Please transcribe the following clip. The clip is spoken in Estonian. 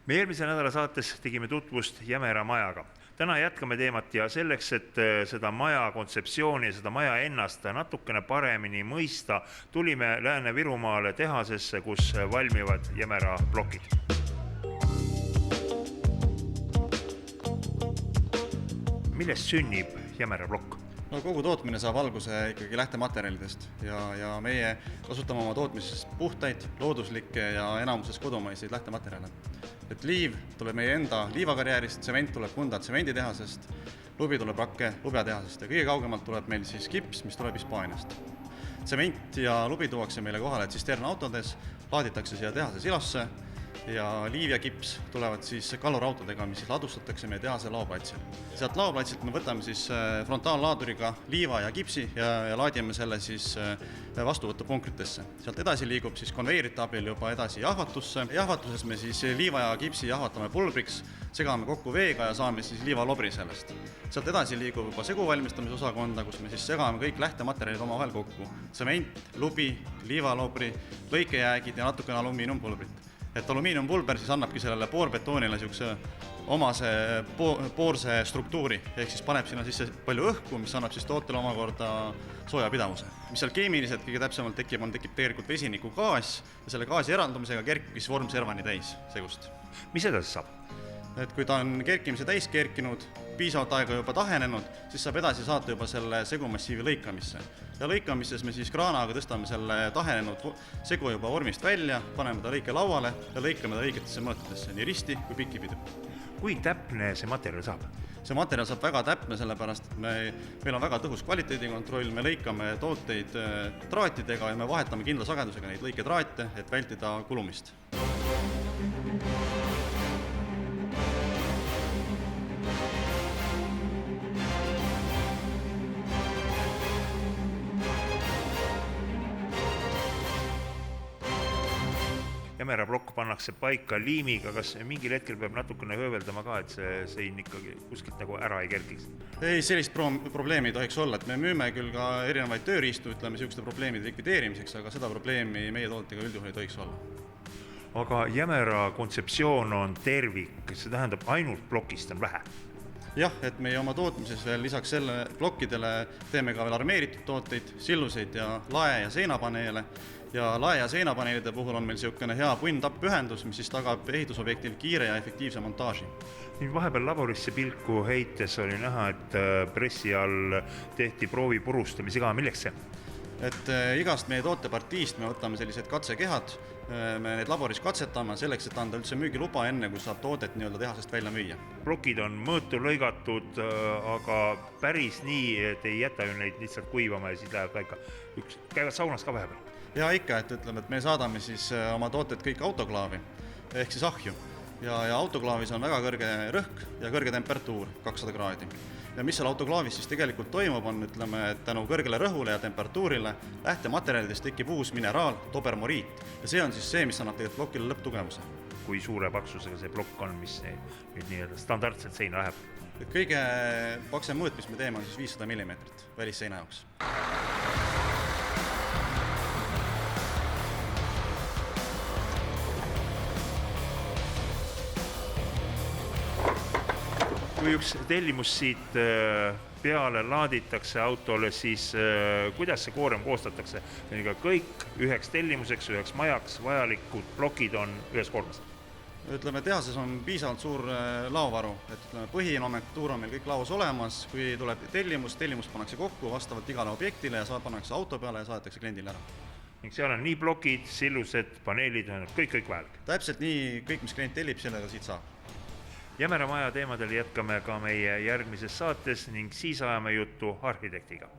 Me eelmise nädala saates tegime tutvust Jämera majaga. Täna jätkame teemat ja selleks, et seda maja kontseptsiooni ja seda maja ennast natukene paremini mõista, tulime Lääne-Virumaale tehasesse, kus valmivad Jämera plokid. Millest sünnib Jämera plokk? No kogu tootmine saab alguse ikkagi lähtematerjalidest ja meie kasutame oma tootmises puhtaid, looduslikke ja enamuses kodumaiseid lähtematerjale. Et liiv tuleb meie enda liivakarjäärist, tsement tuleb Kunda tsemenditehasest, lubi tuleb Rakke lubjatehasest ja kõige kaugemalt tuleb meil siis kips, mis tuleb Hispaaniast. Tsement ja lubi tuuakse meile kohale tsisternautodes, laaditakse siia tehase silosse ja liiv ja kips tulevad siis kallurautodega, mis siis ladustatakse meie tehase laoplatsil. Sealt laoplatsilt me võtame siis frontaallaaduriga liiva ja kipsi ja laadime selle siis vastuvõtupunkritesse. Sealt edasi liigub siis konveierite abil juba edasi jahvatusse. Jahvatuses me siis liiva ja kipsi jahvatame pulbriks, segame kokku veega ja saame siis liivalobri sellest. Sealt edasi liigub juba segu valmistamise osakonda, kus me siis segame kõik lähtematerjalid omavahel kokku. Tsement, lubi, liivalobri, lõikejäägid ja natukene alumiiniumpulbrit. Et alumiiniumpulber siis annabki sellele poorbetoonile omase poorse struktuuri, ehk siis paneb sinna sisse palju õhku, mis annab siis tootele omakorda soojapidavuse. Mis seal keemiliselt kõige täpsemalt tekib tegelikult vesiniku gaas ja selle gaasi eraldumisega kerkib siis vormservani täis segust. Mis edasi saab? Et kui ta on kerkimise täis kerkinud, piisavalt aega juba tahenenud, siis saab edasi saata juba selle segumassiivi lõikamisse. Ja lõikamises me siis kraanaga tõstame selle tahenenud segu juba vormist välja, paneme ta lõike lauale ja lõikame ta õigetesse mõõtudesse, nii risti kui pikipidi. Kui täpne see materjal saab? See materjal saab väga täpne, sellepärast, et meil on väga tõhus kvaliteedikontroll, me lõikame tooteid traatidega ja me vahetame kindla sagedusega neid lõiketraate, et vältida kulumist. Jämera plokk pannakse paika liimiga, kas mingil hetkel peab natukene hööveldama ka, et see sein ikkagi kuskilt nagu ära ei kerkiks? Ei, sellist probleemi ei tohiks olla, et me müüme küll ka erinevaid tööriistu, ütleme selliste probleemide likvideerimiseks, aga seda probleemi meie tootega üldjuhul ei tohiks olla. Aga Jämera kontseptsioon on tervik, see tähendab ainult plokist on vähe. Jah, et meie oma tootmises veel lisaks selle plokkidele teeme ka veel armeeritud tooteid, silluseid ja lae- ja seinapaneele. Ja lae- ja seinapaneelide puhul on meil selline hea punn-tapp-ühendus, mis siis tagab ehitusobjektil kiire ja efektiivse montaaži. Nüüd vahepeal laborisse pilku heites oli näha, et pressi all tehti proovi purustamisi ka. Milleks see? Et igast meie tootepartiist me võtame sellised katsekehad, me need laboris katsetame selleks, et anda üldse müügiluba enne, kui saab toodet tehasest välja müüa. Plokid on mõõtu lõigatud, aga päris nii, et ei jäta ju neid lihtsalt kuivama ja siis läheb paika. Käivad saunas ka vahepeal? Ja ikka, et ütleme, et me saadame siis oma tooted kõik autoklaavi, ehk siis ahju. Ja autoklaavis on väga kõrge rõhk ja kõrge temperatuur, 200 kraadi. Ja mis seal autoklaavis siis tegelikult toimub, on ütleme, et tänu kõrgele rõhule ja temperatuurile lähtematerjalidest tekib uus mineraal, tobermoriit. Ja see on siis see, mis annab tegelikult plokile lõpptugevuse. Kui suure paksusega see plokk on, mis nüüd nii standardselt seina läheb? Kõige paksem mõõt, mis me teeme, on siis 500 mm välisseina jaoks. Kui üks tellimus siit peale laaditakse autole, siis kuidas see koorem koostatakse? Kõik üheks tellimuseks, üheks majaks vajalikud plokid on ühes koormas? Ütleme, tehases on piisavalt suur laovaru, et põhinomenklatuur on meil kõik laos olemas, kui tuleb tellimus pannakse kokku vastavalt igale objektile ja pannakse auto peale ja saadetakse kliendile ära. Ning seal on nii plokid, sillused, paneelid, kõik vajalik. Täpselt nii, kõik mis klient tellib, sellega siit saab. Jämera maja teemadel jätkame ka meie järgmises saates ning siis ajame juttu arhitektiga.